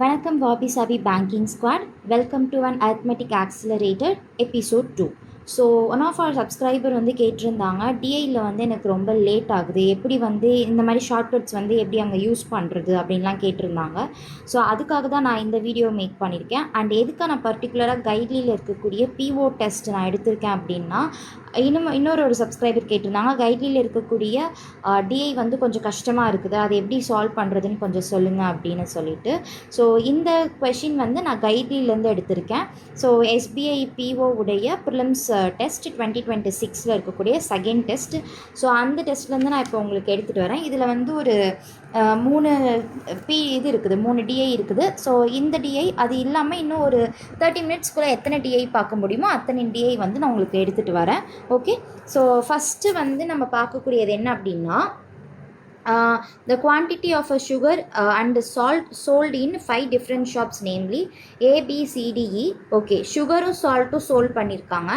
வணக்கம் Wabi Sabi banking squad. Welcome to an arithmetic accelerator episode 2. So one of our subscriber வந்து கேட்டிருந்தாங்க, டிஐயில் வந்து எனக்கு ரொம்ப லேட் ஆகுது, எப்படி வந்து இந்த மாதிரி ஷார்ட்கட்ஸ் வந்து எப்படி அங்கே யூஸ் பண்ணுறது அப்படின்லாம் கேட்டிருந்தாங்க. ஸோ அதுக்காக தான் நான் இந்த வீடியோ மேக் பண்ணியிருக்கேன். அண்ட் எதுக்காக நான் பர்டிகுலராக கைட்லியில் இருக்கக்கூடிய பிஓ டெஸ்ட் நான் எடுத்திருக்கேன் அப்படின்னா, இன்னொரு சப்ஸ்கிரைபர் கேட்டிருந்தாங்க, கைட்லியில் இருக்கக்கூடிய டிஐ வந்து கொஞ்சம் கஷ்டமாக இருக்குது, அதை எப்படி சால்வ் பண்ணுறதுன்னு கொஞ்சம் சொல்லுங்கள் அப்படின்னு சொல்லிட்டு. ஸோ இந்த கொஷின் வந்து நான் கைட்லியிலேருந்து எடுத்திருக்கேன். ஸோ எஸ்பிஐ பிஓ உடைய ப்ரிலிம்ஸ் டெஸ்ட் 2026 இருக்கக்கூடிய செகண்ட் டெஸ்ட். ஸோ அந்த டெஸ்ட்லேருந்து நான் இப்போ உங்களுக்கு எடுத்துகிட்டு வரேன். இதில் வந்து ஒரு 3 இருக்குது, 3 டிஐ இருக்குது. ஸோ இந்த டிஐ அது இல்லாமல் இன்னும் ஒரு 30 மினிட்ஸ்க்குள்ளே எத்தனை டிஐ பார்க்க முடியுமோ அத்தனை டிஐ வந்து நான் உங்களுக்கு எடுத்துகிட்டு வரேன். ஓகே, ஸோ ஃபஸ்ட்டு வந்து நம்ம பார்க்கக்கூடியது என்ன அப்படின்னா, the quantity of a sugar and salt sold in 5 different shops, namely A, B, C, D, E. Okay, sugaரும் சால்ட்டும் சோல்ட் பண்ணியிருக்காங்க.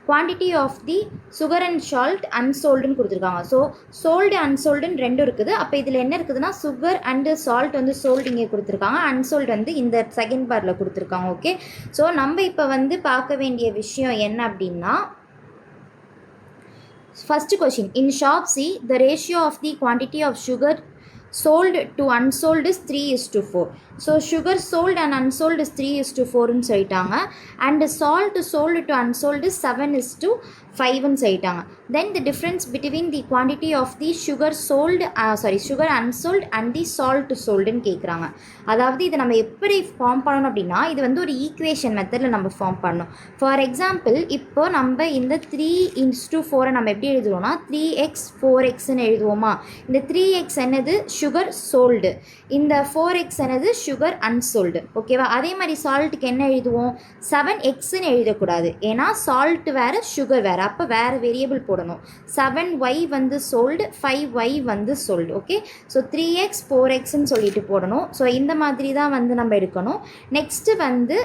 Quantity of the sugar and salt அன்சோல்டுன்னு கொடுத்துருக்காங்க. ஸோ சோல்டு அன்சோல்டுன்னு ரெண்டும் இருக்குது. அப்போ இதில் என்ன இருக்குதுன்னா, சுகர் அண்டு சால்ட் வந்து சோல்டு இங்கே கொடுத்துருக்காங்க, அன்சோல்டு வந்து இந்த செகண்ட் பார்ல கொடுத்துருக்காங்க. ஓகே, ஸோ நம்ம இப்போ வந்து பார்க்க வேண்டிய விஷயம் என்ன அப்படின்னா, first question, in shop C, the ratio of the quantity of sugar sold to unsold is 3:4. So sugar sold and unsold is 3:4 ன்னு சொல்லிட்டாங்க. And salt sold to unsold is 7:5 ன்னு சொல்லிட்டாங்க. Then the difference between the quantity of the sugar sold sugar unsold and the salt sold ன்னு கேட்குறாங்க. அதாவது இதை நம்ம எப்படி ஃபார்ம் பண்ணணும் அப்படின்னா, இது வந்து ஒரு ஈக்குவேஷன் மெத்தடில் நம்ம ஃபார்ம் பண்ணணும். ஃபார் எக்ஸாம்பிள், இப்போ நம்ம இந்த 3:4 நம்ம எப்படி எழுதுவோம்னா 3x 4xன்னு எழுதுவோமா. இந்த 3x என்னது சுகர் சோல்டு, இந்த 4x என்னது சுகர் அன்சோல்டு. ஓகேவா? அதே மாதிரி சால்ட்டுக்கு என்ன எழுதுவோம், 7xன்னு எழுதக்கூடாது, ஏன்னா சால்ட் வேறு சுகர் வேறு, அப்போ வேறு வேரியபிள் போடணும். 7y வந்து சோல்டு, 5y வந்து சோல்டு. ஓகே, ஸோ 3x 4xன்னு சொல்லிட்டு போடணும். ஸோ இந்த மாதிரி தான் வந்து நம்ம எடுக்கணும். நெக்ஸ்ட்டு வந்து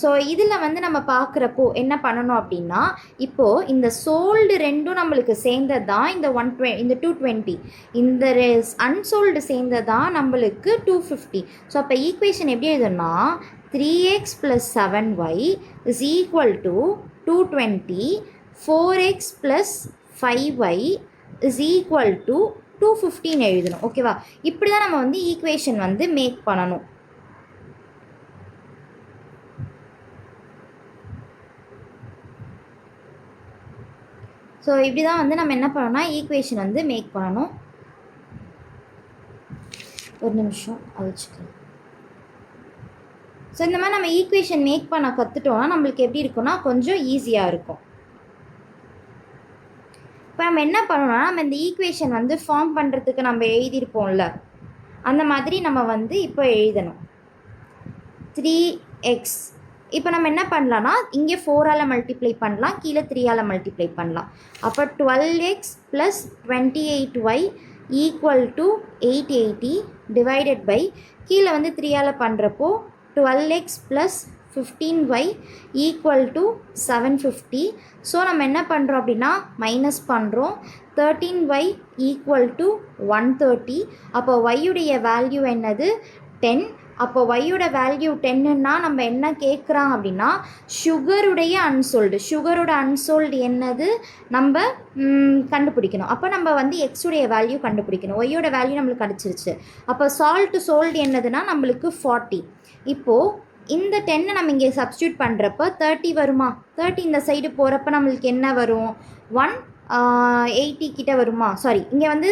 ஸோ இதில் வந்து நம்ம பார்க்குறப்போ என்ன பண்ணணும் அப்படின்னா, இப்போது இந்த சோல்டு ரெண்டும் நம்மளுக்கு சேர்ந்தது தான் இந்த 220, இந்த அன்சோல்டு சேர்ந்தது தான் நம்மளுக்கு 250. ஸோ அப்போ ஈக்குவேஷன் எப்படி எழுதுனா, 3x + 7y is equal to 220, 4x + 5y is equal to 250 எழுதணும். ஓகேவா? இப்படி தான் நம்ம வந்து ஈக்குவேஷன் வந்து மேக் பண்ணணும். ஸோ இப்படி தான் வந்து நம்ம என்ன பண்ணணும்னா ஈக்குவேஷன் வந்து மேக் பண்ணணும். ஒரு நிமிஷம் அழிச்சிக்கலாம். ஸோ இந்த மாதிரி நம்ம ஈக்குவேஷன் மேக் பண்ண கற்றுட்டோம்னா நம்மளுக்கு எப்படி இருக்குன்னா கொஞ்சம் ஈஸியாக இருக்கும். இப்போ நம்ம என்ன பண்ணணும்னா, நம்ம இந்த ஈக்குவேஷன் வந்து ஃபார்ம் பண்ணுறதுக்கு நம்ம எழுதியிருப்போம்ல, அந்த மாதிரி நம்ம வந்து இப்போ எழுதணும். 3x இப்போ நம்ம என்ன பண்ணலான்னா, இங்கே 4ஆல் மல்டிப்ளை பண்ணலாம், கீழே 3ஆல் மல்டிப்ளை பண்ணலாம். அப்போ 12x + 28y equal to 880 divided by, கீழே வந்து 3ஆல் பண்ணுறப்போ 12x + 15y equal to 750. So நம்ம என்ன பண்ணுறோம் அப்படின்னா மைனஸ் பண்ணுறோம். 13y equal to 130. அப்போ y-உடைய வேல்யூ என்னது 10. அப்போ ஒய்யோட வேல்யூ 10ன்னா நம்ம என்ன கேட்குறாங்க அப்படின்னா, சுகருடைய அன்சோல்டு என்னது நம்ம கண்டுபிடிக்கணும். அப்போ நம்ம வந்து எக்ஸுடைய வேல்யூ கண்டுபிடிக்கணும். ஒய்யோட வேல்யூ நம்மளுக்கு கிடச்சிருச்சு. அப்போ சோல்டு என்னதுன்னா நம்மளுக்கு 40. இப்போது இந்த 10 நம்ம இங்கே சப்ஸ்டியூட் பண்ணுறப்ப 30 வருமா, 30 இந்த சைடு போகிறப்ப நம்மளுக்கு என்ன வரும், 180 கிட்ட வருமா. சாரி, இங்கே வந்து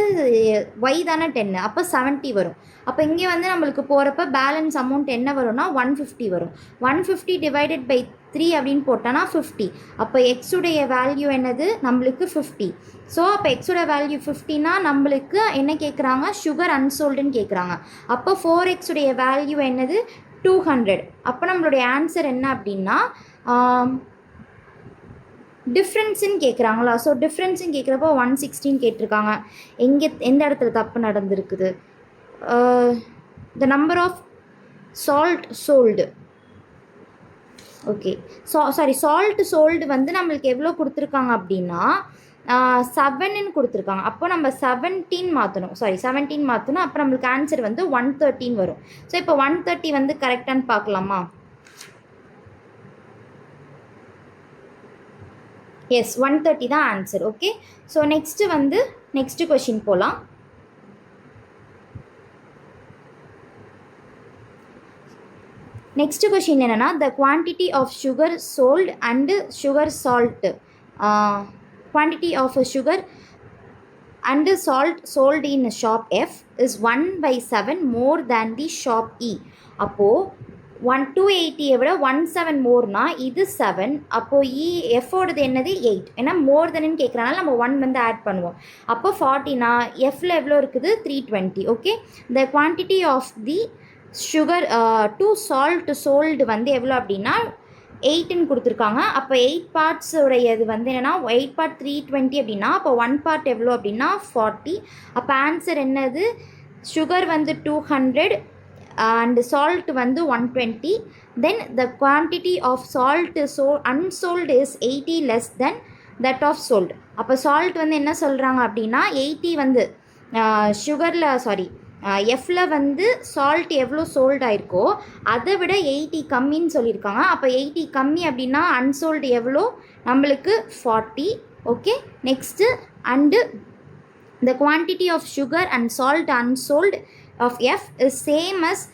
ஒய் தானே 10, அப்போ 70 வரும். அப்போ இங்கே வந்து நம்மளுக்கு போகிறப்ப பேலன்ஸ் அமௌண்ட் என்ன வரும்னா 150 வரும். 150 டிவைடட் பை 3 அப்படின்னு போட்டோன்னா 50. அப்போ எக்ஸுடைய வேல்யூ என்னது நம்மளுக்கு 50. ஸோ அப்போ எக்ஸோட வேல்யூ 50னா நம்மளுக்கு என்ன கேட்குறாங்க, சுகர் அன்சோல்டுன்னு கேட்குறாங்க. அப்போ 4x உடைய வேல்யூ என்னது 200. அப்போ நம்மளுடைய ஆன்சர் என்ன அப்படின்னா டிஃப்ரென்ஸுன்னு கேட்குறாங்களா. ஸோ டிஃப்ரென்ஸுன்னு கேட்குறப்போ 116 கேட்டிருக்காங்க. எந்த இடத்துல தப்பு நடந்திருக்குது, the number of salt sold. Okay, salt sold வந்து நம்மளுக்கு எவ்வளோ கொடுத்துருக்காங்க அப்படின்னா 7ன்னு கொடுத்துருக்காங்க. அப்போ நம்ம 17 மாற்றணும், 17 மாற்றணும். அப்போ நம்மளுக்கு ஆன்சர் வந்து 113 வரும். ஸோ இப்போ 130 வந்து கரெக்டானு பார்க்கலாமா? எஸ், 130 தான் ஆன்சர். ஓகே, ஸோ நெக்ஸ்ட்டு வந்து நெக்ஸ்ட்டு கொஷின் போகலாம். நெக்ஸ்ட் கொஷின் என்னென்னா, the quantity of sugar sold and sugar salt, quantity of sugar and salt sold in shop F is 1/7 more than the shop E. அப்போது 280 விட 17 மோர்னா இது 7. அப்போது எஃபோடது என்னது 8. ஏன்னா மோர் தென்னு கேட்குறனால நம்ம 1 வந்து ஆட் பண்ணுவோம். அப்போ 40னா எஃப்ல எவ்வளோ இருக்குது? 320. Okay, the quantity of the sugar to salt sold வந்து எவ்வளோ அப்படின்னா 8ன்னு கொடுத்துருக்காங்க. அப்போ 8 பார்ட்ஸ் உடையது வந்து என்னென்னா 8 பார்ட் 320 அப்படின்னா அப்போ 1 பார்ட் எவ்வளோ அப்படின்னா 40. அப்போ ஆன்சர் என்னது? சுகர் வந்து 200 அண்ட் சால்ட் வந்து 120. Then the quantity of salt unsold is 80 less than that of sold. அப்போ சால்ட் வந்து என்ன சொல்கிறாங்க அப்படின்னா 80 வந்து சுகரில் எஃப்ல வந்து சால்ட் எவ்வளோ சோல்ட் ஆயிருக்கோ அதை விட 80 கம்மின்னு சொல்லியிருக்காங்க. அப்போ 80 கம்மி அப்படின்னா அன்சோல்டு எவ்வளோ? நம்மளுக்கு 40. Okay, next and the quantity of sugar and salt unsold of F is same as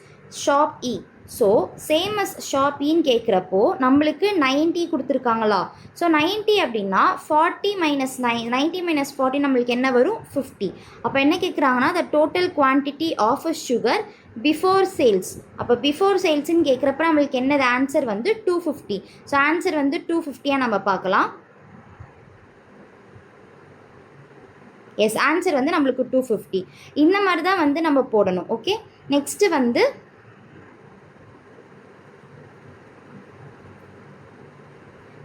shop E. So same as shop இன்னு கேட்குறப்போ நம்மளுக்கு 90 கொடுத்துருக்காங்களா? ஸோ 90 அப்படின்னா 40 மைனஸ் 90 மைனஸ் 40 நம்மளுக்கு என்ன வரும்? 50. அப்போ என்ன கேட்குறாங்கன்னா the total quantity of sugar before sales. அப்போ பிஃபோர் சேல்ஸ்ன்னு கேட்குறப்ப நம்மளுக்கு என்னது ஆன்சர் வந்து 250. ஸோ ஆன்சர் வந்து 250 நம்ம பார்க்கலாம். எஸ், ஆன்சர் வந்து நம்மளுக்கு 250. இந்த மாதிரி தான் வந்து நம்ம போடணும். ஓகே, நெக்ஸ்ட்டு வந்து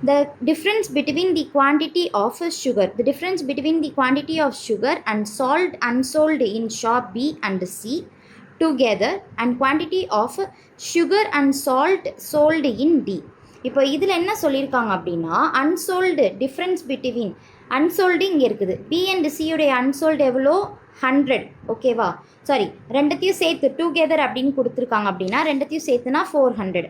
the difference between the quantity of sugar, the difference between the quantity of sugar and salt unsold in shop B and C together and quantity of sugar and salt sold in D. இப்போ இதில் என்ன சொல்லியிருக்காங்க அப்படின்னா unsold difference between unsold இங்கே இருக்குது. B and சியுடைய unsold எவ்வளோ? 100. ஓகேவா? ரெண்டுத்தையும் சேர்த்து டுகெதர் அப்படின்னு கொடுத்துருக்காங்க அப்படின்னா ரெண்டுத்தையும் சேர்த்துனா 400.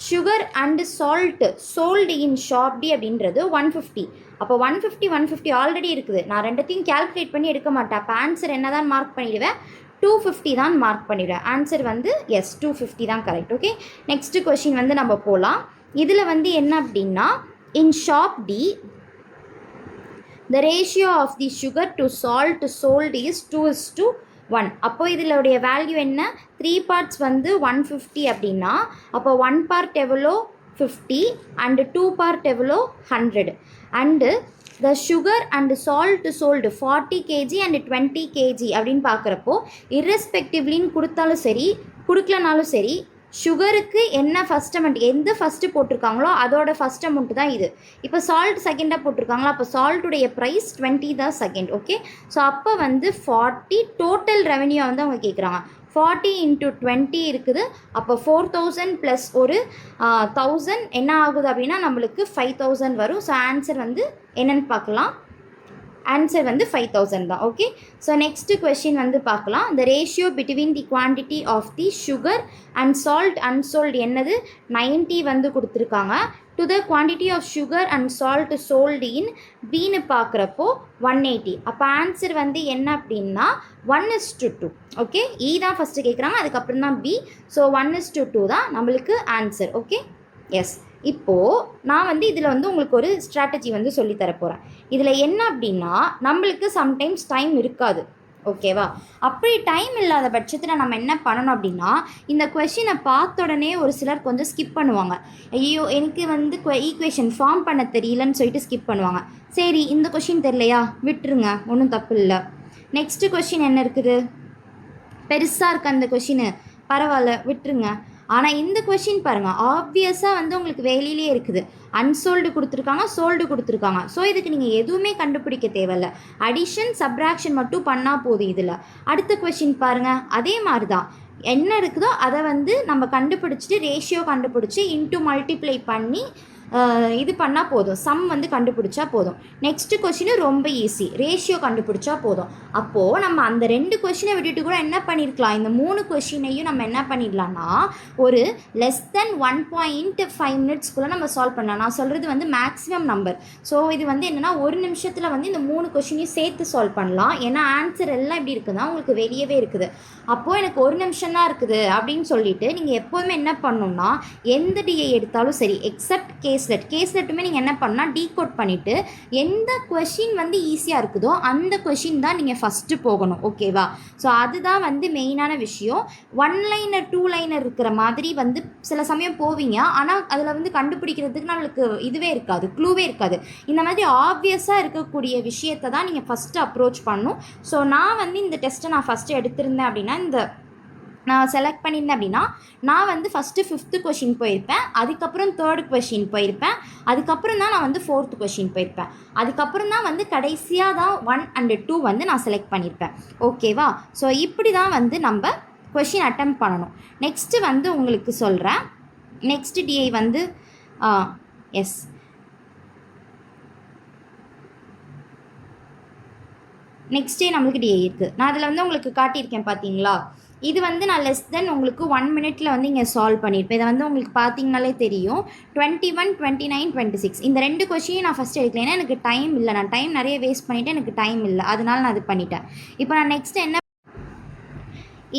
Sugar and salt sold in shop D அப்படின்றது 150. அப்போ 150 ஆல்ரெடி இருக்குது. நான் ரெண்டுத்தையும் கேல்குலேட் பண்ணி எடுக்க மாட்டேன். அப்போ ஆன்சர் என்ன தான் மார்க் பண்ணிவிடுவேன்? 250 தான் மார்க் பண்ணிவிடுவேன். ஆன்சர் வந்து எஸ் 250 தான் கரெக்ட். ஓகே, நெக்ஸ்ட்டு கொஷின் வந்து நம்ம போகலாம். இதில் வந்து என்ன அப்படின்னா in shop D the ratio of the sugar to salt sold is 2:1. அப்போ இதனுடைய வேல்யூ என்ன? 3 பார்ட்ஸ் வந்து 150 அப்படின்னா அப்போ 1 பார்ட் எவ்வளோ? 50 அண்டு 2 பார்ட் எவ்வளோ? 100. And the sugar and salt sold 40 kg and 20 kg அப்படின்னு பார்க்குறப்போ இர்ரெஸ்பெக்டிவ்லின்னு கொடுத்தாலும் சரி கொடுக்கலனாலும் சரி சுகருக்கு என்ன ஃபஸ்ட் அமௌண்ட் எந்த ஃபஸ்ட்டு போட்டிருக்காங்களோ அதோட ஃபஸ்ட் அமௌண்ட் தான் இது. இப்போ சால்ட் செகண்டாக போட்டிருக்காங்களா? அப்போ சால்ட்டுடைய ப்ரைஸ் 20 தான் செகண்ட். ஓகே, ஸோ அப்போ வந்து 40 டோட்டல் ரெவன்யூ வந்து அவங்க கேட்குறாங்க. 40 × 20 இருக்குது. அப்போ 4000 ப்ளஸ் ஒரு 1000 என்ன ஆகுது அப்படின்னா நம்மளுக்கு 5000 வரும். ஸோ ஆன்சர் வந்து என்னென்னு பார்க்கலாம். ஆன்சர் வந்து 5000 தான். ஓகே, ஸோ நெக்ஸ்ட்டு கொஷின் வந்து பார்க்கலாம். The ratio between the quantity of the sugar and salt unsold என்னது? 90 வந்து கொடுத்துருக்காங்க. To the quantity of sugar and salt sold in பின்னு பார்க்குறப்போ 180. அப்போ ஆன்சர் வந்து என்ன அப்படின்னா 1:2. ஓகே, இ தான் ஃபஸ்ட்டு கேட்குறாங்க, அதுக்கப்புறம் தான் பி. ஸோ 1:2 தான் நம்மளுக்கு ஆன்சர். Okay, S. இப்போது நான் வந்து இதில் வந்து உங்களுக்கு ஒரு ஸ்ட்ராட்டஜி வந்து சொல்லித்தர போகிறேன். இதில் என்ன அப்படின்னா நம்மளுக்கு சம்டைம்ஸ் டைம் இருக்காது. ஓகேவா? அப்படி டைம் இல்லாத பட்சத்தில் நம்ம என்ன பண்ணணும் அப்படின்னா இந்த கொஷினை பார்த்த உடனே ஒரு சிலர் கொஞ்சம் ஸ்கிப் பண்ணுவாங்க. ஐயோ எனக்கு வந்து ஈக்குவேஷன் ஃபார்ம் பண்ண தெரியலன்னு சொல்லிட்டு ஸ்கிப் பண்ணுவாங்க. சரி, இந்த கொஷின் தெரியலையா, விட்டுருங்க, ஒன்றும் தப்பு இல்லை. நெக்ஸ்ட்டு கொஷின் என்ன இருக்குது? பெருசாக இருக்குது அந்த கொஷினு, பரவாயில்ல, விட்டுருங்க. ஆனால் இந்த கொஷின் பாருங்கள், ஆப்வியஸாக வந்து உங்களுக்கு வெளியிலே இருக்குது. அன்சோல்டு கொடுத்துருக்காங்க, சோல்டு கொடுத்துருக்காங்க. ஸோ இதுக்கு நீங்கள் எதுவுமே கண்டுபிடிக்க தேவையில்ல. அடிஷன் சப்ராக்ஷன் மட்டும் பண்ணால் போதும். இதில் அடுத்த கொஷின் பாருங்கள், அதே மாதிரி தான் என்ன இருக்குதோ அதை வந்து நம்ம கண்டுபிடிச்சிட்டு ரேஷியோ கண்டுபிடிச்சி இன்ட்டு மல்டிப்ளை பண்ணி இது பண்ணால் போதும், சம் வந்து கண்டுபிடிச்சா போதும். நெக்ஸ்ட்டு கொஷின் ரொம்ப ஈஸி, ரேஷியோ கண்டுபிடிச்சா போதும். அப்போது நம்ம அந்த 2 கொஷினை விட்டுட்டு கூட என்ன பண்ணியிருக்கலாம், இந்த 3 கொஷினையும் நம்ம என்ன பண்ணிடலாம்னா ஒரு லெஸ் தென் 1.5 மினிட்ஸ்க்குள்ளே நம்ம சால்வ் பண்ணலாம். நான் சொல்கிறது வந்து மேக்ஸிமம் நம்பர். ஸோ இது வந்து என்னென்னா 1 நிமிஷத்தில் வந்து இந்த 3 கொஷினையும் சேர்த்து சால்வ் பண்ணலாம். ஏன்னா ஆன்சர் எல்லாம் எப்படி இருக்குதுன்னா உங்களுக்கு வெளியவே இருக்குது. அப்போது எனக்கு 1 நிமிஷம் தான் இருக்குது அப்படின்னு சொல்லிட்டு நீங்கள் எப்போதுமே என்ன பண்ணணும்னா எந்த டிஐ எடுத்தாலும் சரி எக்ஸப்ட் கேஸ்லெட்டுமே நீங்கள் என்ன பண்ணால் டீகோட் பண்ணிவிட்டு எந்த கொஷின் வந்து ஈஸியாக இருக்குதோ அந்த கொஷின் தான் நீங்கள் ஃபஸ்ட்டு போகணும். ஓகேவா? ஸோ அதுதான் வந்து மெயினான விஷயம். 1 லைனர் 2 லைனர் இருக்கிற மாதிரி வந்து சில சமயம் போவீங்க, ஆனால் அதில் வந்து கண்டுபிடிக்கிறதுக்கு நம்மளுக்கு இதுவே இருக்காது, க்ளூவே இருக்காது. இந்த மாதிரி ஆப்வியஸாக இருக்கக்கூடிய விஷயத்தை தான் நீங்கள் ஃபஸ்ட்டு அப்ரோச் பண்ணணும். ஸோ நான் வந்து இந்த டெஸ்ட்டை நான் ஃபஸ்ட்டு எடுத்திருந்தேன் அப்படின்னா நான் செலக்ட் பண்ணியிருந்தேன் அப்படின்னா நான் வந்து ஃபஸ்ட்டு 5th கொஷின் போயிருப்பேன், அதுக்கப்புறம் 3rd கொஷின் போயிருப்பேன், அதுக்கப்புறம் தான் நான் வந்து 4th கொஷின் போயிருப்பேன், அதுக்கப்புறம் தான் வந்து கடைசியாக தான் 1 and 2 வந்து நான் செலக்ட் பண்ணியிருப்பேன். ஓகேவா? ஸோ இப்படி தான் வந்து நம்ம கொஷின் அட்டெம்ப்ட் பண்ணணும். நெக்ஸ்ட்டு வந்து உங்களுக்கு சொல்கிறேன். நெக்ஸ்ட்டு டிஐ வந்து எஸ் நெக்ஸ்ட்டே நம்மளுக்கு டிஐ இருக்குது. நான் அதில் வந்து உங்களுக்கு காட்டியிருக்கேன் பார்த்தீங்களா? இது வந்து நான் லெஸ் தென் உங்களுக்கு 1 மினிட்ல வந்து இங்கே சால்வ் பண்ணியிருப்பேன். இதை வந்து உங்களுக்கு பார்த்தீங்கனாலே தெரியும். 21, 29, 26 இந்த 2 கொஷினையும் நான் ஃபஸ்ட்டு எடுக்கல. ஏன்னா எனக்கு டைம் இல்லை, நான் டைம் நிறைய வேஸ்ட் பண்ணிவிட்டு எனக்கு டைம் இல்லை, அதனால நான் அது பண்ணிட்டேன். இப்போ நான் நெக்ஸ்ட் என்ன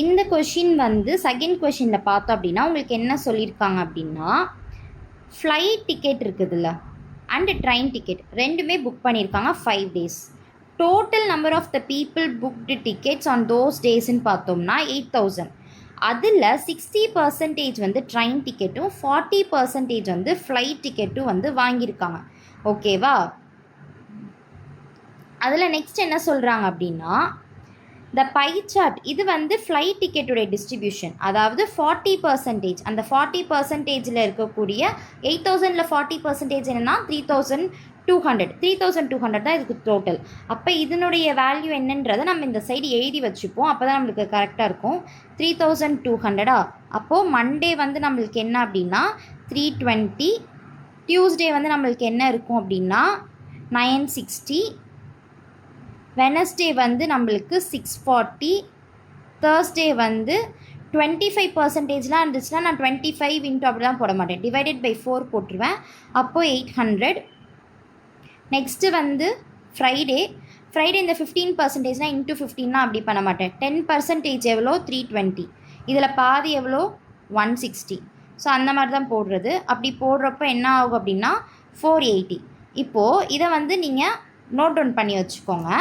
இந்த கொஷின் வந்து செகண்ட் கொஷினில் பார்த்தோம் அப்படின்னா உங்களுக்கு என்ன சொல்லியிருக்காங்க அப்படின்னா ஃப்ளைட் டிக்கெட் இருக்குதுல்ல அண்டு ட்ரெயின் டிக்கெட் ரெண்டுமே புக் பண்ணியிருக்காங்க 5 days. Total number of the people booked tickets on those டேஸ்ன்னு பார்த்தோம்னா 8,000. அதில் 60% வந்து ட்ரெயின் டிக்கெட்டும் 40% வந்து ஃப்ளைட் டிக்கெட்டும் வந்து வாங்கியிருக்காங்க. ஓகேவா? அதில் நெக்ஸ்ட் என்ன சொல்கிறாங்க அப்படின்னா த பை சார்ட் இது வந்து ஃப்ளைட் டிக்கெட்டுடைய டிஸ்ட்ரிபியூஷன், அதாவது 40%. அந்த 40%ல் இருக்கக்கூடிய 8,000ல் 40% என்னென்னா 3,200 தான் இதுக்கு டோட்டல். அப்போ இதனுடைய வேல்யூ என்னன்றதை நம்ம இந்த சைடு எழுதி வச்சுப்போம், அப்போ தான் நம்மளுக்கு கரெக்டாக இருக்கும். 3,200. அப்போது மண்டே வந்து நம்மளுக்கு என்ன அப்படின்னா 320, டியூஸ்டே வந்து நம்மளுக்கு என்ன இருக்கும் அப்படின்னா 960, வெனஸ்டே வந்து நம்மளுக்கு 640, தேர்ஸ்டே வந்து 25%லாம் இருந்துச்சுன்னா நான் 25 இன்ட்டு அப்படிலாம் போட மாட்டேன், டிவைடட் பை 4 போட்டுருவேன். அப்போது 800. நெக்ஸ்ட்டு வந்து ஃப்ரைடே இந்த 15%னா இன்ட்டு 15னா அப்படி பண்ண மாட்டேன். 10% எவ்வளோ 320, இதில் பாதி எவ்வளோ 160. ஸோ அந்த மாதிரி தான் போடுறது. அப்படி போடுறப்போ என்ன ஆகும் அப்படின்னா 480. இப்போது இதை வந்து நீங்கள் நோட் டவுன் பண்ணி வச்சுக்கோங்க.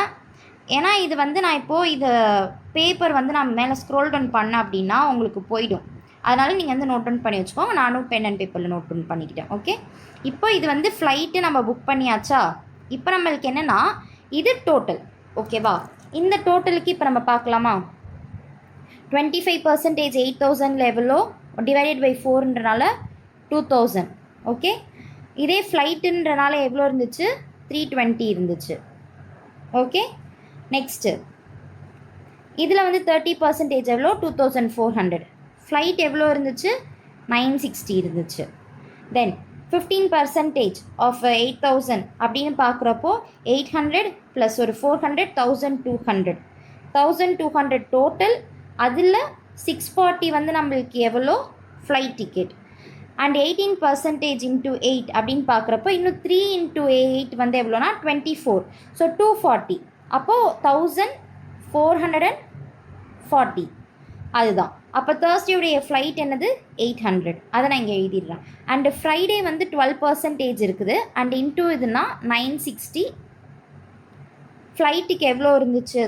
ஏன்னா இது வந்து நான் இப்போது இது பேப்பர் வந்து நான் மேலே ஸ்க்ரோல் டவுன் பண்ணேன் அப்படின்னா உங்களுக்கு போயிடும், அதனால் நீங்கள் வந்து நோட் டவுன் பண்ணி வச்சுக்கோங்க. நானும் பென் அண்ட் பேப்பரில் நோட் டவுன் பண்ணிக்கிட்டேன். ஓகே, இப்போ இது வந்து ஃப்ளைட்டு நம்ம புக் பண்ணியாச்சா? இப்போ நம்மளுக்கு என்னென்னா இது டோட்டல். ஓகேவா? இந்த டோட்டலுக்கு இப்போ நம்ம பார்க்கலாமா? 25% 8,000 எவ்வளோ டிவைடட் பை 4ன்றனால 2,000. ஓகே, இதே ஃப்ளைட்டுன்றனால எவ்வளோ இருந்துச்சு 320 இருந்துச்சு. ஓகே, நெக்ஸ்ட்டு இதில் வந்து 30% எவ்வளோ 2,400. ஃப்ளைட் எவ்வளோ இருந்துச்சு 960 இருந்துச்சு. தென் 15% ஆஃப் 8,000 அப்படின்னு பார்க்குறப்போ 800 ப்ளஸ் ஒரு 400 1,200 டோட்டல். அதில் 640 வந்து நம்மளுக்கு எவ்வளோ ஃப்ளைட் டிக்கெட். அண்ட் 18% இன்ட்டு 8 அப்படின்னு பார்க்குறப்போ இன்னும் 3 into 8 வந்து எவ்வளோனா 24. ஸோ 240. அப்போது 1,440 அதுதான். அப்போ தேர்ஸ்டேயுடைய ஃப்ளைட் என்னது 800, அதை நான் இங்கே எழுதிடுறேன். அண்டு ஃப்ரைடே வந்து 12% இருக்குது. அண்ட் இன்ட்டு இதுனா 960. ஃப்ளைட்டுக்கு எவ்வளோ இருந்துச்சு,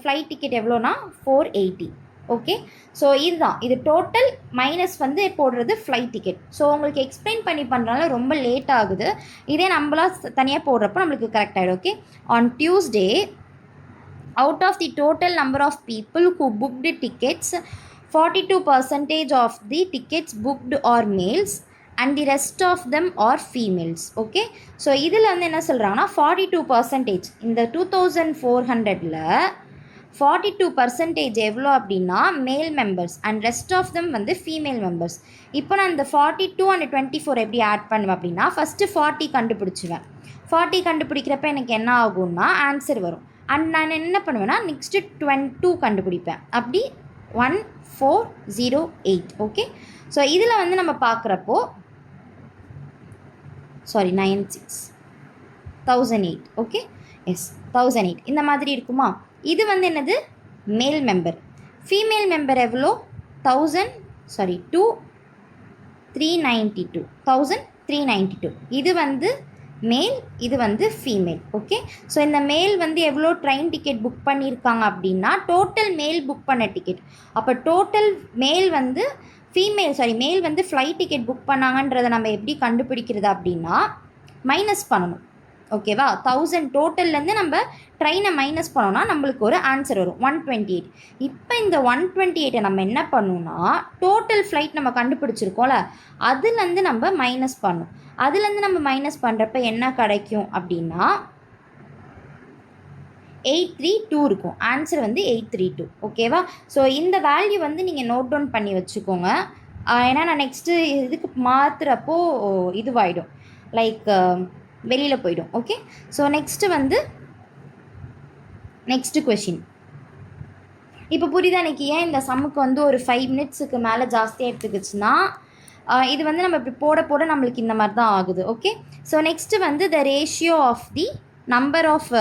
ஃப்ளைட் டிக்கெட் எவ்வளோனா 480. ஓகே, ஸோ இதுதான் இது டோட்டல் மைனஸ் வந்து போடுறது ஃப்ளைட் டிக்கெட். ஸோ உங்களுக்கு எக்ஸ்பிளைன் பண்ணி பண்ணுறதுனால ரொம்ப லேட் ஆகுது. இதே நம்மளா தனியாக போடுறப்போ நம்மளுக்கு கரெக்ட் ஆகிடும். Okay, on Tuesday out of the total number of people who booked tickets 42% of the tickets booked are males and the rest of them are females. Okay, so இதில் வந்து என்ன சொல்கிறாங்கன்னா 42% இந்த 2,400ல் 42% எவ்வளோ அப்படின்னா male members and rest of them வந்து female members. இப்போ நான் இந்த 42 அண்ட் 24 எப்படி ஆட் பண்ணுவேன் அப்படின்னா ஃபஸ்ட்டு 40 கண்டுபிடிச்சிவேன். 40 கண்டுபிடிக்கிறப்ப எனக்கு என்ன ஆகும்னா ஆன்சர் வரும். அண்ட் நான் என்ன பண்ணுவேன்னா நெக்ஸ்ட்டு 22 கண்டுபிடிப்பேன். அப்படி 1408. ஓகே, ஸோ இதில் வந்து நம்ம பார்க்குறப்போ 96 1008. ஓகே, எஸ் 1008 இந்த மாதிரி இருக்குமா. இது வந்து என்னது மேல் மெம்பர். ஃபீமேல் மெம்பர் எவ்வளோ 1392. இது வந்து மேல், இது வந்து ஃபீமேல். ஓகே, ஸோ இந்த மேல் வந்து எவ்வளோ ட்ரெயின் டிக்கெட் புக் பண்ணியிருக்காங்க அப்படின்னா டோட்டல் மேல் புக் பண்ண டிக்கெட். அப்போ டோட்டல் மேல் வந்து மேல் வந்து ஃப்ளைட் டிக்கெட் புக் பண்ணாங்கன்றதை நம்ம எப்படி கண்டுபிடிக்கிறது அப்படின்னா மைனஸ் பண்ணணும். ஓகேவா, 1000 டோட்டல்லேருந்து நம்ம ட்ரெயினை மைனஸ் பண்ணோன்னா நம்மளுக்கு ஒரு ஆன்சர் வரும் 128. இப்போ இந்த 128 நம்ம என்ன பண்ணணும்னா டோட்டல் ஃப்ளைட் நம்ம கண்டுபிடிச்சிருக்கோம்ல அதுலேருந்து நம்ம மைனஸ் பண்ணணும். அதுலேருந்து நம்ம மைனஸ் பண்ணுறப்ப என்ன கிடைக்கும் அப்படின்னா 832 இருக்கும். ஆன்சர் வந்து 832. ஓகேவா, ஸோ இந்த வேல்யூ வந்து நீங்கள் நோட் டவுன் பண்ணி வச்சுக்கோங்க. ஏன்னா நான் நெக்ஸ்ட்டு இதுக்கு மாற்றுறப்போ இதுவாகிடும், லைக் வெளியில் போயிடும். Okay, so next question. இப்போ புரியுதா எனக்கு ஏன் இந்த சம்முக்கு வந்து ஒரு 5 மினிட்ஸுக்கு மேலே ஜாஸ்தியாக எடுத்துக்கிச்சுன்னா இது வந்து நம்ம இப்படி போட நம்மளுக்கு இந்த மாதிரி தான் ஆகுது. ஓகே, ஸோ நெக்ஸ்ட்டு வந்து the ratio of the number of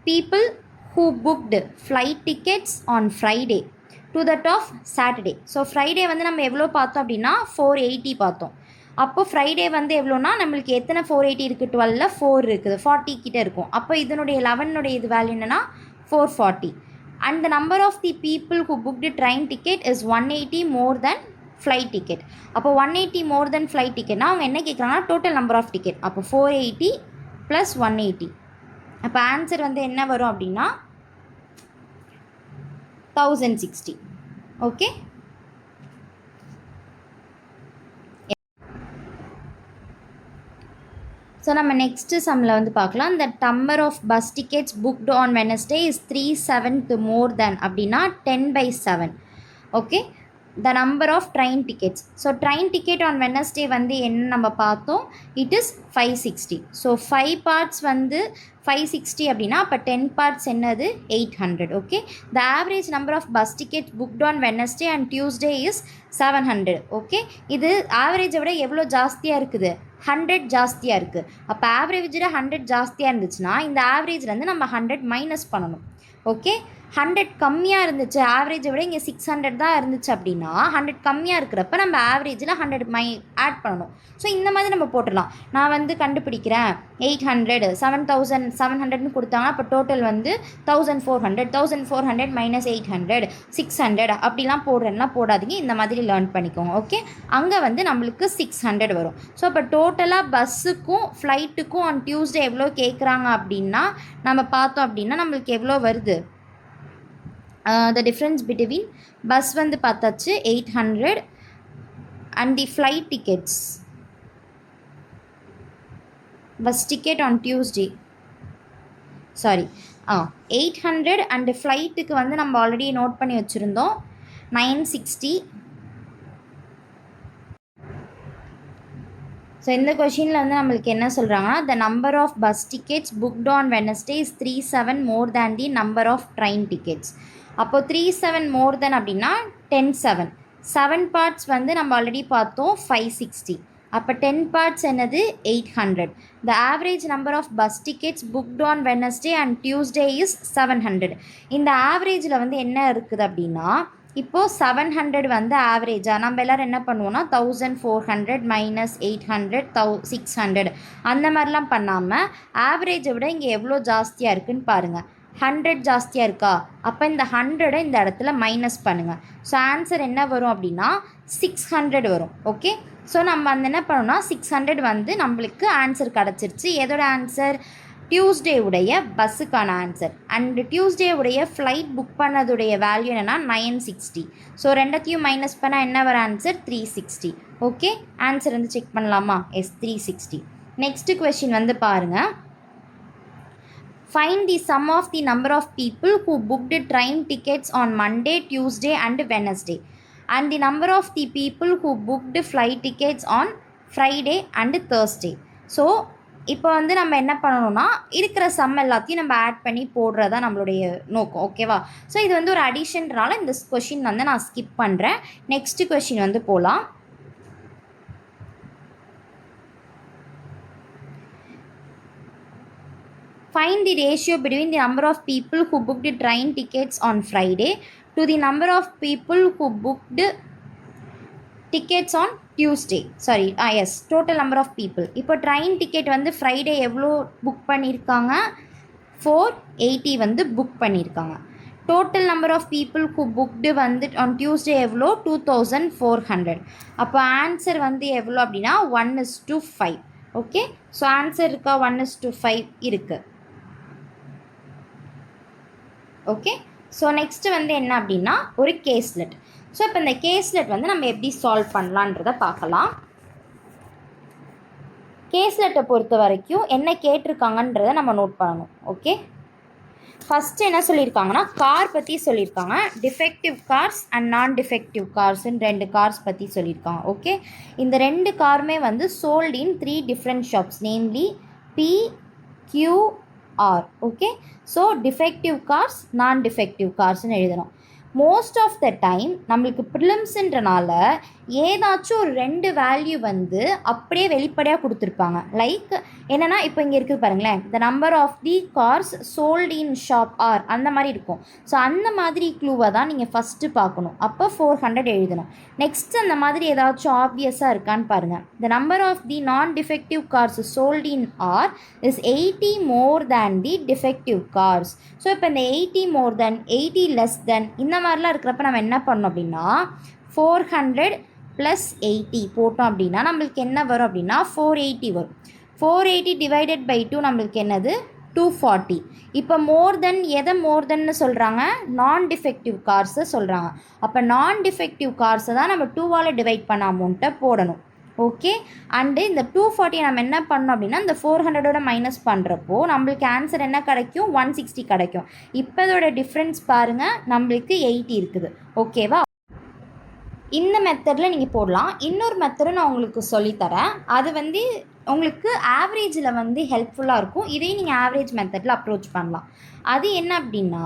people who booked flight tickets on Friday to that of Saturday. So Friday வந்து நம்ம எவ்வளோ பார்த்தோம் அப்படின்னா 480 பார்த்தோம். அப்போ ஃப்ரைடே வந்து எவ்வளோனா நம்மளுக்கு எத்தனை 480 இருக்குது, 12ல் 4 இருக்குது, 40 கிட்டே இருக்கும். அப்போ இதனுடைய 11 இது வேல்யூ என்னென்னா 440. And the number of the people who booked train ticket is 180 more than flight ticket. அப்போ 180 more than flight ticketனா அவங்க என்ன கேட்குறாங்கன்னா டோட்டல் நம்பர் ஆஃப் டிக்கெட். அப்போ 480 + 180. அப்போ ஆன்சர் வந்து என்ன வரும் அப்படின்னா 1060. ஓகே, ஸோ நம்ம நெக்ஸ்ட்டு சம்மில் வந்து பார்க்கலாம். The number of bus tickets booked on Wednesday is 3/7 more than அப்படின்னா 10/7. Okay, the number of train tickets. So train ticket on Wednesday வந்து என்ன நம்ம பார்த்தோம், இட் இஸ் 560. ஸோ 5 பார்ட்ஸ் வந்து 560 அப்படின்னா அப்போ 10 பார்ட்ஸ் என்னது 800. Okay, the average number of bus ticket booked on Wednesday and Tuesday is 700. Okay, இது ஆவரேஜை விட எவ்வளோ ஜாஸ்தியாக இருக்குது, 100 ஜாஸ்தியாக இருக்குது. அப்போ ஆவரேஜில் 100 ஜாஸ்தியாக இருந்துச்சுன்னா இந்த ஆவரேஜ்லேருந்து நம்ம 100 மைனஸ் பண்ணணும். ஓகே, 100 கம்மியாக இருந்துச்சு, ஆவரேஜை விட இங்கே 600 தான் இருந்துச்சு அப்படின்னா 100 கம்மியாக இருக்கிறப்ப நம்ம ஆவரேஜில் 100 ஆட் பண்ணணும். ஸோ இந்த மாதிரி நம்ம போட்டுடலாம். நான் வந்து கண்டுபிடிக்கிறேன் 800 7700ன்னு கொடுத்தாங்கன்னா அப்போ டோட்டல் வந்து 1400 மைனஸ் 800 600 அப்படிலாம் போடுறேன்னா போடாதீங்க, இந்த மாதிரி லேர்ன் பண்ணிக்கோங்க. ஓகே, அங்கே வந்து நம்மளுக்கு 600 வரும். ஸோ அப்போ டோட்டலாக பஸ்ஸுக்கும் ஃப்ளைட்டுக்கும் ஆன் டியூஸ்டே எவ்வளோ கேட்குறாங்க அப்படின்னா நம்ம பார்த்தோம் அப்படின்னா நம்மளுக்கு எவ்வளோ வருது, the difference between bus வந்து பார்த்தாச்சு 800 and the flight tickets, bus ticket on Tuesday 800 and flightக்கு வந்து நம்ம ஆல்ரெடி நோட் பண்ணி வச்சுருந்தோம் 960. ஸோ இந்த கொஷினில் வந்து நம்மளுக்கு என்ன சொல்கிறாங்கன்னா the number of bus tickets booked on Wednesday is 37 more than the number of train tickets. அப்போது 37 மோர் தென் அப்படின்னா 10/7. 7 பார்ட்ஸ் வந்து நம்ம ஆல்ரெடி பார்த்தோம் 560. அப்போ 10 பார்ட்ஸ் என்னது 800. The average number of bus tickets booked on Wednesday and Tuesday is 700. இந்த ஆவரேஜில் வந்து என்ன இருக்குது அப்படின்னா இப்போது 700 வந்து ஆவரேஜாக நம்ம எல்லோரும் என்ன பண்ணுவோன்னா 1400 மைனஸ் 800 600 அந்த மாதிரிலாம் பண்ணாமல் ஆவரேஜை விட இங்கே எவ்வளோ ஜாஸ்தியாக இருக்குதுன்னு பாருங்கள். 100 ஜாஸ்தியாக இருக்கா, அப்போ இந்த 100 இந்த இடத்துல மைனஸ் பண்ணுங்கள். ஸோ ஆன்சர் என்ன வரும் அப்படின்னா 600 வரும். ஓகே, ஸோ நம்ம அந்த என்ன பண்ணோம்னா 600 வந்து நம்மளுக்கு ஆன்சர் கிடச்சிருச்சு. எதோட ஆன்சர், டியூஸ்டே உடைய பஸ்ஸுக்கான ஆன்சர். அண்டு டியூஸ்டே உடைய ஃப்ளைட் புக் பண்ணதுடைய வேல்யூ என்னென்னா 960. ஸோ ரெண்டத்தையும் மைனஸ் பண்ணால் என்ன வர ஆன்சர் 360. ஓகே, ஆன்சர் வந்து செக் பண்ணலாமா, எஸ் 360. நெக்ஸ்ட்டு கொஷின் வந்து பாருங்கள். Find the sum of the number of people who booked train tickets on Monday, Tuesday and Wednesday, and the number of the people who booked flight tickets on Friday and Thursday. So இப்போ வந்து நம்ம என்ன பண்ணணும்னா இருக்கிற some எல்லாத்தையும் நம்ம add பண்ணி போடுறதா நம்மளுடைய நோக்கம். ஓகேவா? ஸோ இது வந்து ஒரு அடிஷன்றனால இந்த கொஷின் வந்து நான் ஸ்கிப் பண்ணுறேன். நெக்ஸ்ட் கொஷின் வந்து போகலாம். Find the ratio between the number of people who booked train tickets on Friday to the number of people who booked tickets on Tuesday. Yes, total number of people. இப்போ train ticket வந்து Friday எவ்வளோ book பண்ணியிருக்காங்க? 480 வந்து book பண்ணியிருக்காங்க. Total number of people who booked வந்து on Tuesday எவ்வளோ? 2400. அப்போ answer வந்து எவ்வளோ அப்படின்னா 1:5. ஓகே, ஸோ ஆன்சர் இருக்கா? 1:5 இருக்குது. ஓகே, ஸோ நெக்ஸ்ட்டு வந்து என்ன அப்படின்னா ஒரு கேஸ்லெட். ஸோ இப்போ இந்த கேஸ்லெட் வந்து நம்ம எப்படி சால்வ் பண்ணலான்றதை பார்க்கலாம். கேஸ்லெட்டை பொறுத்த வரைக்கும் என்ன கேட்டிருக்காங்கன்றதை நம்ம நோட் பண்ணணும். ஓகே, ஃபஸ்ட்டு என்ன சொல்லியிருக்காங்கன்னா கார் பற்றி சொல்லியிருக்காங்க. Defective cars and non defective கார்ஸ்ன்னு 2 கார்ஸ் பற்றி சொல்லியிருக்காங்க. ஓகே, இந்த 2 காருமே வந்து sold in 3 different shops, namely PQR. Okay, so defective cars non defective கார்ஸ்ன்னு எழுதணும். மோஸ்ட் ஆஃப் த டைம் நம்மளுக்கு ப்ரிலிம்ஸுன்றனால ஏதாச்சும் ஒரு 2 வேல்யூ வந்து அப்படியே வெளிப்படையாக கொடுத்துருப்பாங்க. லைக் என்னென்னா இப்போ இங்கே இருக்குது பாருங்களேன், the number of the cars sold in shop are, அந்த மாதிரி இருக்கும். ஸோ அந்த மாதிரி க்ளூவை தான் நீங்கள் ஃபஸ்ட்டு பார்க்கணும். அப்போ 400 எழுதணும். நெக்ஸ்ட் அந்த மாதிரி ஏதாச்சும் ஆப்வியஸாக இருக்கான்னு பாருங்கள். த number of the non defective cars sold in R is 80 more than the defective cars. So இப்போ இந்த 80 மோர் தென் 80 லெஸ் தென் இந்த மாதிரிலாம் இருக்கிறப்ப நம்ம என்ன பண்ணோம் அப்படின்னா 400 + 80 போட்டோம் அப்படின்னா நம்மளுக்கு என்ன வரும் அப்படின்னா 480 வரும். 480 டிவைடட் பை 2 நம்மளுக்கு என்னது 240. இப்போ மோர் தென் எதை மோர் தென்னு சொல்கிறாங்க? நான் டிஃபெக்டிவ் கார்ஸை சொல்கிறாங்க. அப்போ நான் டிஃபெக்டிவ் கார்ஸை தான் நம்ம 2ஆல் டிவைட் பண்ண அமௌண்ட்டை போடணும். ஓகே, அண்டு இந்த 240 நம்ம என்ன பண்ணோம் அப்படின்னா இந்த 400ஓட மைனஸ் பண்ணுறப்போ நம்மளுக்கு ஆன்சர் என்ன கிடைக்கும்? 160 கிடைக்கும். இப்போ இதோட டிஃப்ரென்ஸ் பாருங்கள், நம்மளுக்கு 80 இருக்குது. ஓகேவா? இந்த மெத்தடில் நீங்கள் போடலாம். இன்னொரு மெத்தடும் நான் உங்களுக்கு சொல்லித்தரேன். அது வந்து உங்களுக்கு ஆவரேஜில் வந்து ஹெல்ப்ஃபுல்லாக இருக்கும். இதையும் நீங்கள் ஆவரேஜ் மெத்தடில் அப்ரோச் பண்ணலாம். அது என்ன அப்படின்னா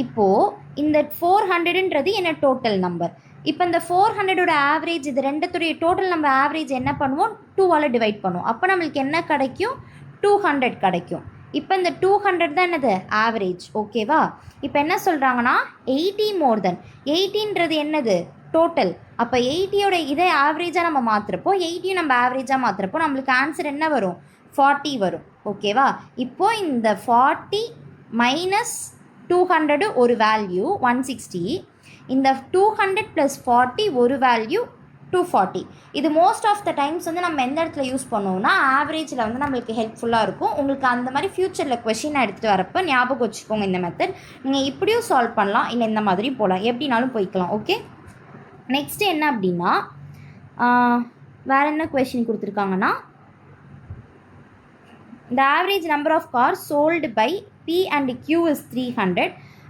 இப்போது இந்த 400ன்றது என்ன டோட்டல் நம்பர். இப்போ இந்த 400ஓட ஆவரேஜ், இது ரெண்டுத்துடைய டோட்டல் நம்ம ஆவரேஜ் என்ன பண்ணுவோம்? 2ஆல் டிவைட் பண்ணுவோம். அப்போ நம்மளுக்கு என்ன கிடைக்கும்? 200 கிடைக்கும். இப்போ இந்த 200 தான் என்னது? ஆவரேஜ். ஓகேவா? இப்போ என்ன சொல்கிறாங்கன்னா 80 மோர் தென் 80ன்றது என்னது? டோட்டல். அப்போ 80யோட இதை ஆவரேஜாக நம்ம மாற்றுறப்போ 80யும் நம்ம ஆவரேஜாக மாற்றுறப்போ நம்மளுக்கு ஆன்சர் என்ன வரும்? 40 வரும். ஓகேவா? இப்போது இந்த 40 மைனஸ் 200 ஒரு வேல்யூ 160, இந்த 200 + 40 ஒரு வேல்யூ 240. இது மோஸ்ட் ஆஃப் த டைம்ஸ் வந்து நம்ம எந்த இடத்துல யூஸ் பண்ணுவோம்னா ஆவரேஜில் வந்து நம்மளுக்கு ஹெல்ப்ஃபுல்லாக இருக்கும். உங்களுக்கு அந்த மாதிரி ஃப்யூச்சரில் கொஷின் எடுத்துகிட்டு வரப்போ ஞாபகம் வச்சுக்கோங்க. இந்த மெத்தட் நீங்கள் இப்படியும் சால்வ் பண்ணலாம், இல்லை இந்த மாதிரி போகலாம், எப்படினாலும் போய்க்கலாம். ஓகே, நெக்ஸ்ட்டு என்ன அப்படின்னா வேறு என்ன கொஷின் கொடுத்துருக்காங்கன்னா the average number of cars sold by P and Q is 300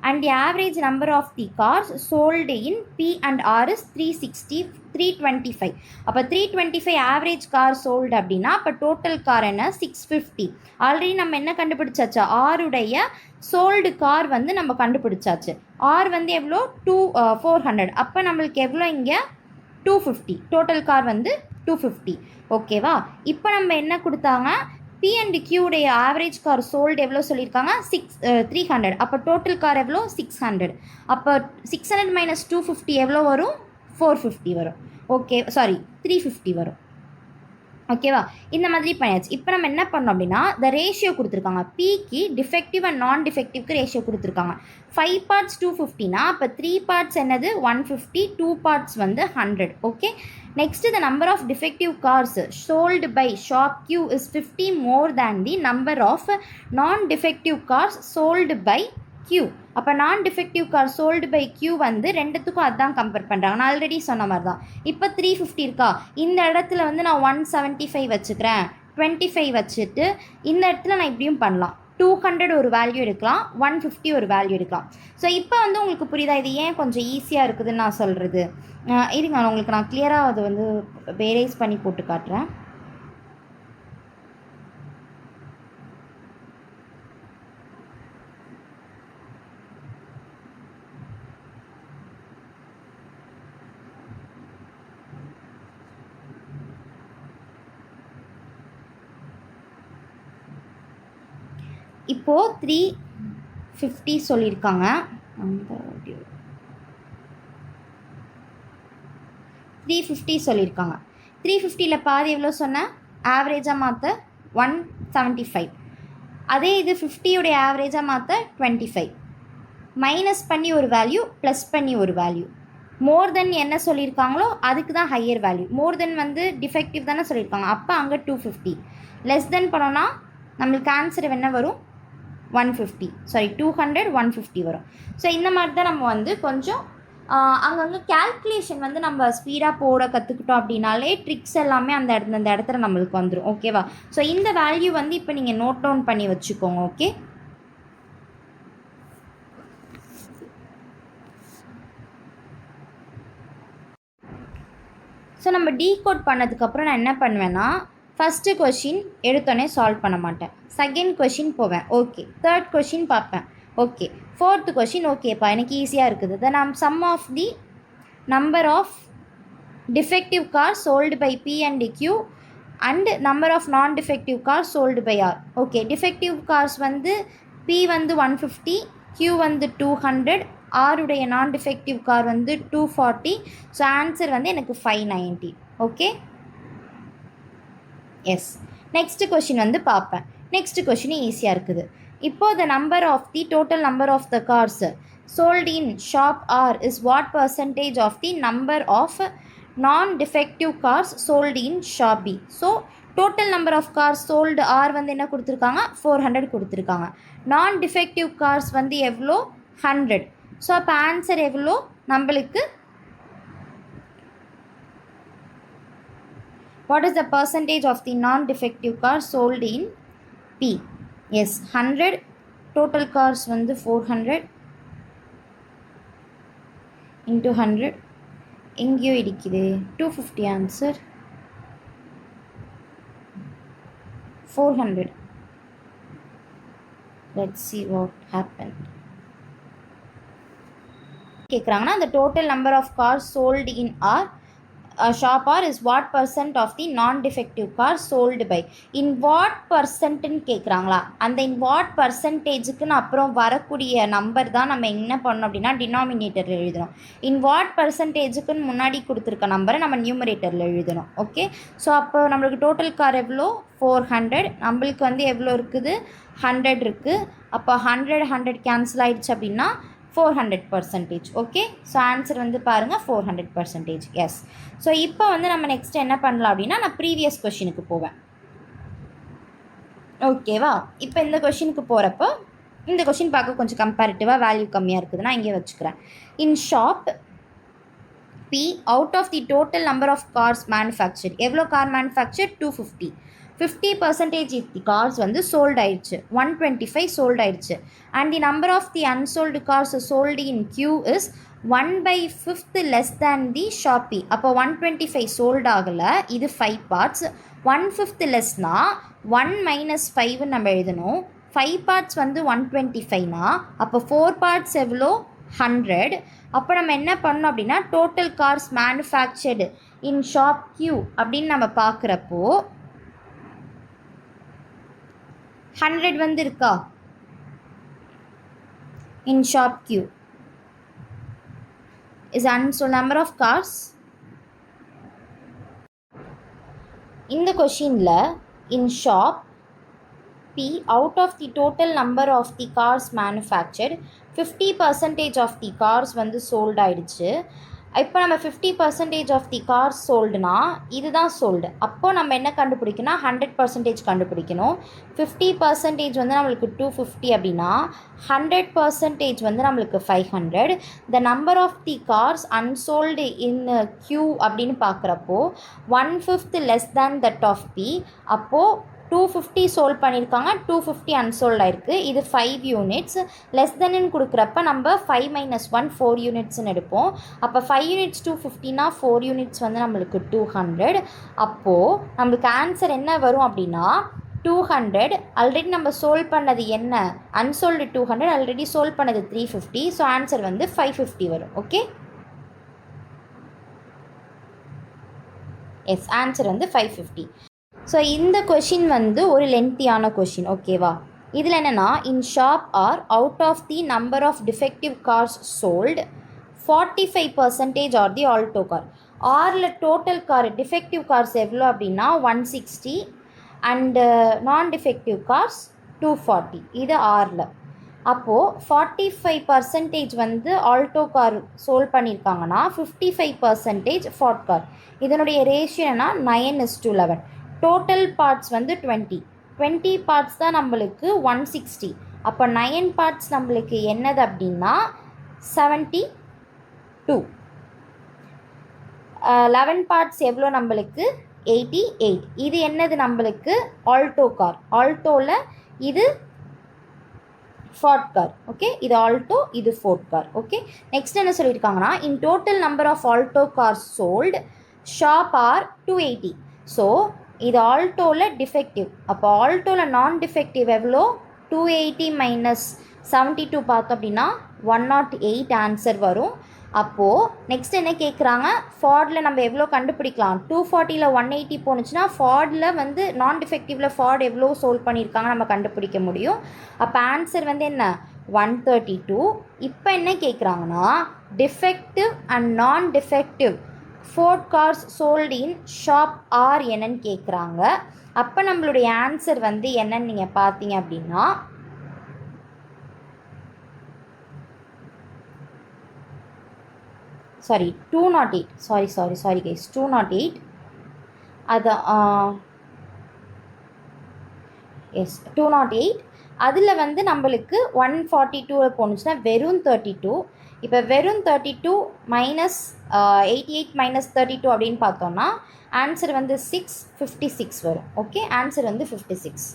and the average number of the cars sold in P and R is 325. அப்போ 325 ஆவரேஜ் கார் சோல்டு அப்படின்னா அப்போ டோட்டல் கார் என்ன? 650. Already நம்ம என்ன கண்டுபிடிச்சாச்சு? ஆருடைய sold car வந்து நம்ம கண்டுபிடிச்சாச்சு. ஆர் வந்து எவ்வளோ? 400. அப்போ நம்மளுக்கு எவ்வளோ இங்கே? 250. டோட்டல் கார் வந்து 250. ஓகேவா? இப்போ நம்ம என்ன கொடுத்தாங்க? P and Q உடைய ஆவரேஜ் கார் சோல்டு எவ்வளோ சொல்லியிருக்காங்க? 300. அப்போ டோட்டல் கார் எவ்வளோ? 600. அப்போ 600 மைனஸ் 250 எவ்வளோ வரும்? 450 வரும். ஓகே, 350 வரும். ஓகேவா? இந்த மாதிரி பண்ணியாச்சு. இப்போ நம்ம என்ன பண்ணோம் அப்படின்னா இந்த ரேஷியோ கொடுத்துருக்காங்க. பிக்கு டிஃபெக்டிவ் அண்ட் நான் டிஃபெக்டிவ்க்கு ரேஷியோ கொடுத்துருக்காங்க. 5 பார்ட்ஸ் 250னா அப்போ 3 பார்ட்ஸ் என்னது? 150, 2 பார்ட்ஸ் வந்து 100. Okay, next the number of defective cars sold by shop Q is 50 more than the number of non defective cars sold by Q. அப்போ non defective car sold by Q வந்து ரெண்டுத்துக்கும் அதுதான் compare பண்ணுறாங்க. நான் already சொன்ன மாதிரி தான். இப்போ 350 இருக்கா, இந்த இடத்துல வந்து நான் 175 வச்சுக்கிறேன், 25 வச்சுட்டு இந்த இடத்துல நான் இப்படியும் பண்ணலாம். 200 ஒரு வேல்யூ எடுக்கலாம், 150 ஒரு வேல்யூ எடுக்கலாம். ஸோ இப்போ வந்து உங்களுக்கு புரியுதா இது ஏன் கொஞ்சம் ஈஸியாக இருக்குதுன்னு நான் சொல்கிறது? இருங்க உங்களுக்கு நான் கிளியராக அது வந்து வேரைஸ் பண்ணி போட்டு காட்டுறேன். இப்போது 350 சொல்லியிருக்காங்க. அந்த 350 சொல்லியிருக்காங்க. 350ல் பாதி எவ்வளோ சொன்னேன்? ஆவரேஜாக மாற்ற 175. அதே இது 50உடைய ஆவரேஜாக மாற்ற 25. மைனஸ் பண்ணி ஒரு வேல்யூ, ப்ளஸ் பண்ணி ஒரு வேல்யூ. மோர் தென் என்ன சொல்லியிருக்காங்களோ அதுக்கு தான் ஹையர் வேல்யூ. மோர் தென் வந்து டிஃபெக்டிவ் தானே சொல்லியிருக்காங்க, அப்போ அங்கே 250. லெஸ் தென் பண்ணோன்னா நம்மளுக்கு ஆன்சர் என்ன வரும்? 150. சாரி 200, 150 வரும். ஸோ இந்த மாதிரி தான் நம்ம வந்து கொஞ்சம் அங்கங்கே கேல்குலேஷன் வந்து நம்ம ஸ்பீடாக போட கற்றுக்கிட்டோம் அப்படின்னாலே ட்ரிக்ஸ் எல்லாமே அந்த இடத்துல நம்மளுக்கு வந்துடும். ஓகேவா? ஸோ இந்த வேல்யூ வந்து இப்போ நீங்கள் நோட் டவுன் பண்ணி வச்சுக்கோங்க. ஓகே, ஸோ நம்ம டீகோட் பண்ணதுக்கப்புறம் நான் என்ன பண்ணுவேன்னா, ஃபஸ்ட்டு கொஷின் எடுத்தோடனே சால்வ் பண்ண மாட்டேன், செகண்ட் கொஷின் போவேன், ஓகே, தேர்ட் கொஷின் பார்ப்பேன், ஓகே, ஃபோர்த்து கொஷின் ஓகேப்பா எனக்கு ஈஸியாக இருக்குது, then sum of the number of defective cars sold by P and Q and number of non defective cars sold by R. Okay, defective cars வந்து P வந்து 150, Q வந்து 200, ஆருடைய நான் defective car வந்து 240. So answer வந்து எனக்கு 590. Okay, S. Next question வந்து பார்ப்பேன். Next question ஈஸியாக இருக்குது. இப்போது the number of the total number of the cars sold in shop R is what percentage of the number of non-defective cars sold in shop B? So total number of cars sold R வந்து என்ன கொடுத்துருக்காங்க? 400 கொடுத்துருக்காங்க. non-defective cars வந்து எவ்வளோ? 100. So அப்போ answer எவ்வளோ நம்மளுக்கு? What is the percentage of the non-defective cars sold in P? Yes, 100. Total cars வந்து 400 into 100. எங்கேயோ இடிக்குது. 250 answer. 400. Let's see what happened. கேட்குறாங்கன்னா the total number of cars sold in R shop R is what percent of the non-defective cars sold by? in what percentன்னு கேட்குறாங்களா? அந்த in what percentageக்குன்னு அப்புறம் வரக்கூடிய number தான் நம்ம என்ன பண்ணணும் அப்படின்னா டினாமினேட்டரில் எழுதணும். in what percentageக்குன்னு முன்னாடி கொடுத்துருக்க நம்பரை நம்ம நியூமரேட்டரில் எழுதணும். ஓகே, ஸோ அப்போ நம்மளுக்கு டோட்டல் கார் எவ்வளோ? 400. நம்மளுக்கு வந்து எவ்வளோ இருக்குது? 100 இருக்குது. அப்போ 100 கேன்சல் ஆகிடுச்சு அப்படின்னா 400%. ஓகே, ஸோ ஆன்சர் வந்து பாருங்கள் 400%. எஸ். ஸோ இப்போ வந்து நம்ம நெக்ஸ்ட் என்ன பண்ணலாம் அப்படின்னா நான் ப்ரீவியஸ் கொஷினுக்கு போவேன். ஓகேவா? இப்போ இந்த கொஷினுக்கு போகிறப்போ இந்த கொஷின் பார்க்க கொஞ்சம் கம்பேரிட்டிவாக வேல்யூ கம்மியாக இருக்குது, நான் இங்கே வச்சுக்கிறேன். In shop P out of the total number of cars manufacture, எவ்வளோ கார் மேனுஃபேக்சர்? 250. 50% தி கார்ஸ் வந்து சோல்ட் ஆயிடுச்சு, 125 சோல்ட் ஆயிடுச்சு. And the number of the unsold cars sold in Q is 1/5 less than the shop P. அப்போ 125 sold ஆகலை, இது 5 parts. 1/5 லெஸ்னா 1 - 5 நம்ம எழுதணும். 5 parts வந்து 125னா அப்போ 4 பார்ட்ஸ் எவ்வளோ? 100. அப்போ நம்ம என்ன பண்ணோம் அப்படின்னா டோட்டல் கார்ஸ் மேனுஃபேக்சர்டு இன் ஷாப் Q அப்படின்னு நம்ம பார்க்குறப்போ 100 வந்து இருக்கா? in shop Q is unsold number of cars. இந்த கொஷினில் in shop P out of the total number of the cars manufactured 50% of the cars வந்து sold ஆயிடுச்சு. இப்போ நம்ம 50% ஆஃப் தி கார்ஸ் சோல்டுனா இதுதான் சோல்டு. அப்போது நம்ம என்ன கண்டுபிடிக்கணும்? 100% கண்டுபிடிக்கணும். 50% வந்து நம்மளுக்கு 250 அப்படின்னா 100% வந்து நம்மளுக்கு 500. The number of the cars unsold in Q அப்படின்னு பார்க்குறப்போ 1/5 less than that of P. அப்போது 250 சோல்வ் பண்ணியிருக்காங்க, 250 அன்சோல்ட் ஆயிருக்கு. இது 5 யூனிட்ஸ். லெஸ் தென்னு கொடுக்குறப்ப நம்ம 5 - 1 4 யூனிட்ஸ்னு எடுப்போம். அப்போ 5 யூனிட்ஸ் 250னா 4 யூனிட்ஸ் வந்து நம்மளுக்கு 200. அப்போது நம்மளுக்கு ஆன்சர் என்ன வரும் அப்படின்னா 200. ஆல்ரெடி நம்ம சோல்வ் பண்ணது என்ன, அன்சோல்டு 200, ஆல்ரெடி சோல்வ் பண்ணது 350. ஸோ ஆன்சர் வந்து 550 வரும். ஓகே, எஸ், ஆன்சர் வந்து 550. ஸோ இந்த கொஷின் வந்து ஒரு லென்த்தியான கொஷின். ஓகேவா? இதில் என்னென்னா, in shop R out of the number of defective cars sold 45% are the Alto car. ஆரில் டோட்டல் கார் டிஃபெக்டிவ் கார்ஸ் எவ்வளோ அப்படின்னா 160 அண்டு நான் டிஃபெக்டிவ் கார்ஸ் 240. இது ஆரில். அப்போது 45% வந்து ஆல்டோ கார் சோல்வ் பண்ணியிருக்காங்கன்னா 55% ஃபார்ட் கார். இதனுடைய ரேஷியோனா 9:11. டோட்டல் பார்ட்ஸ் வந்து 20 பார்ட்ஸ் தான் நம்மளுக்கு 160. அப்போ 9 பார்ட்ஸ் நம்மளுக்கு என்னது அப்படின்னா 72. 11 பார்ட்ஸ் எவ்வளோ நம்மளுக்கு 88. இது என்னது நம்மளுக்கு ஆல்டோ கார். ஆல்டோவில் இது ஃபோர்ட் கார். ஓகே, இது ஆல்டோ, இது ஃபோர்ட் கார். ஓகே, நெக்ஸ்ட் என்ன சொல்லியிருக்காங்கன்னா, in total number of Alto car sold shop R 280. So இது ஆல்டோவில் டிஃபெக்டிவ். அப்போ ஆல்டோவில் நான் டிஃபெக்டிவ் எவ்வளோ 280 - 72 பார்த்தோம் அப்படின்னா 108 ஆன்சர் வரும். அப்போது நெக்ஸ்ட் என்ன கேட்குறாங்க, ஃபார்டில் நம்ம எவ்வளோ கண்டுபிடிக்கலாம். 240ல் 180 போணுச்சுன்னா ஃபார்டில் வந்து நான் டிஃபெக்டிவில் ஃபார்ட் எவ்வளோ சோல்வ் பண்ணியிருக்காங்க நம்ம கண்டுபிடிக்க முடியும். அப்போ ஆன்சர் வந்து என்ன 132. இப்போ என்ன கேட்குறாங்கன்னா, defective and non defective Ford cars sold in shop are என்னன்னு கேட்குறாங்க. அப்போ நம்மளுடைய ஆன்சர் வந்து என்னன்னு நீங்கள் பார்த்தீங்க அப்படின்னா, சாரி 208. Sorry guys, 208. அது எஸ் 208. அதில் வந்து நம்மளுக்கு 142 போணுச்சுன்னா வெறும் 32. இப்போ வெறும் 32 மைனஸ் 88 - 32 அப்படின்னு பார்த்தோன்னா ஆன்சர் வந்து 656 வரும். ஓகே, ஆன்சர் வந்து 56.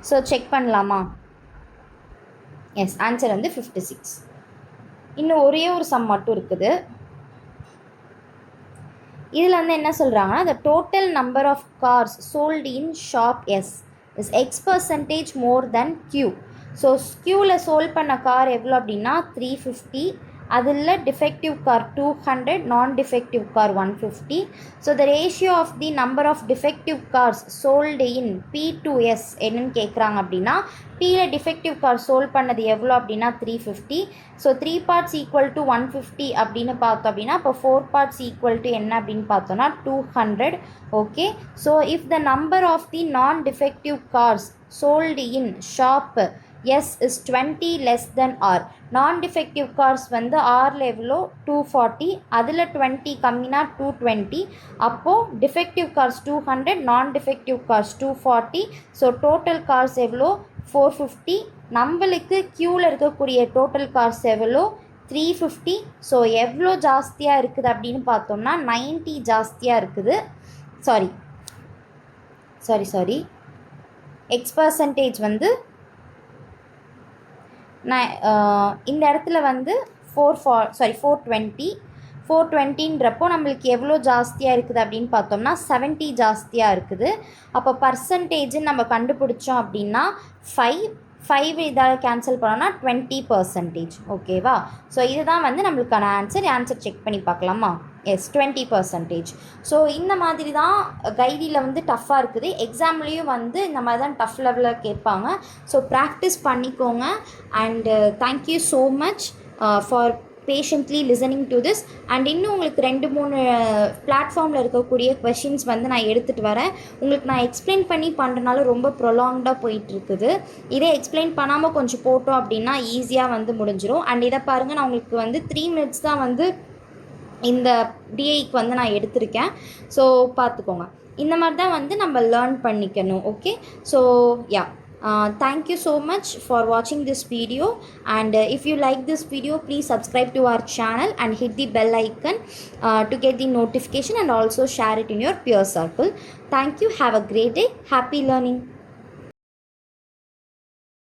ஸோ செக் பண்ணலாமா? எஸ், ஆன்சர் வந்து 56. இன்னும் ஒரே ஒரு சம் மட்டும் இருக்குது. இதில் வந்து என்ன சொல்கிறாங்கன்னா, the total number of cars sold in shop S is X% more than Q. ஸோ Qவில் சோல்வ் பண்ண கார் எவ்வளோ அப்படின்னா 350. அதில் defective car 200, non defective car 150. So the ratio of the number of defective cars sold in P2S என்னன்னு கேட்குறாங்க அப்படின்னா, Pயில் defective car solve பண்ணது எவ்வளோ அப்படின்னா 350. ஸோ 3 பார்ட்ஸ் ஈக்குவல் டு 150 அப்படின்னு பார்த்தோம் அப்படின்னா, இப்போ 4 பார்ட்ஸ் ஈக்குவல் டு என்ன அப்படின்னு பார்த்தோன்னா 200. Okay, so if the number of the non defective cars sold in shop S is 20 less than R. Non defective cars வந்து ஆரில் எவ்வளோ 240, அதில் 20 கம்மினா 220. அப்போது defective cars 200, non defective cars 240. So total cars எவ்வளோ 450. நம்மளுக்கு க்யூவில் இருக்கக்கூடிய டோட்டல் கார்ஸ் எவ்வளோ 350. ஸோ எவ்வளோ ஜாஸ்தியாக இருக்குது அப்படின்னு பார்த்தோம்னா 90 ஜாஸ்தியாக இருக்குது. சாரி X% வந்து நான் இந்த இடத்துல வந்து 420ன்றப்போ நம்மளுக்கு எவ்வளோ ஜாஸ்தியாக இருக்குது அப்படின்னு பார்த்தோம்னா 70 ஜாஸ்தியாக இருக்குது. அப்போ பர்சன்டேஜ்னு நம்ம கண்டுபிடிச்சோம் அப்படின்னா 5 இதால் கேன்சல் பண்ணோன்னா 20%. ஓகேவா? ஸோ இதுதான் வந்து நம்மளுக்கான ஆன்சர் செக் பண்ணி பார்க்கலாமா? எஸ், 20%. ஸோ இந்த மாதிரி தான் கைடியில் வந்து டஃப்பாக இருக்குது. எக்ஸாம்லேயும் வந்து இந்த மாதிரி தான் டஃப் லெவலில் கேட்பாங்க. ஸோ ப்ராக்டிஸ் பண்ணிக்கோங்க. And thank you so much for patiently listening to this. And இன்னும் உங்களுக்கு 2-3 பிளாட்ஃபார்மில் இருக்கக்கூடிய கொஷின்ஸ் வந்து நான் எடுத்துகிட்டு வரேன். உங்களுக்கு நான் எக்ஸ்பிளைன் பண்ணி பண்ணுறனால ரொம்ப ப்ரொலாங்டாக போயிட்டுருக்குது. இதே எக்ஸ்பிளைன் பண்ணாமல் கொஞ்சம் போட்டோம் அப்படின்னா ஈஸியாக வந்து முடிஞ்சிடும். அண்ட் இதை பாருங்கள், நான் உங்களுக்கு வந்து 3 minutes தான் வந்து இந்த டிஐக்கு வந்து நான் எடுத்திருக்கேன். ஸோ பார்த்துக்கோங்க. இந்த மாதிரி தான் வந்து நம்ம லேர்ன் பண்ணிக்கணும். Okay, so yeah, Thank you so much for watching this video, and if you like this video, please subscribe to our channel and hit the bell icon to get the notification, and also share it in your peer circle. Thank you. Have a great day. Happy learning.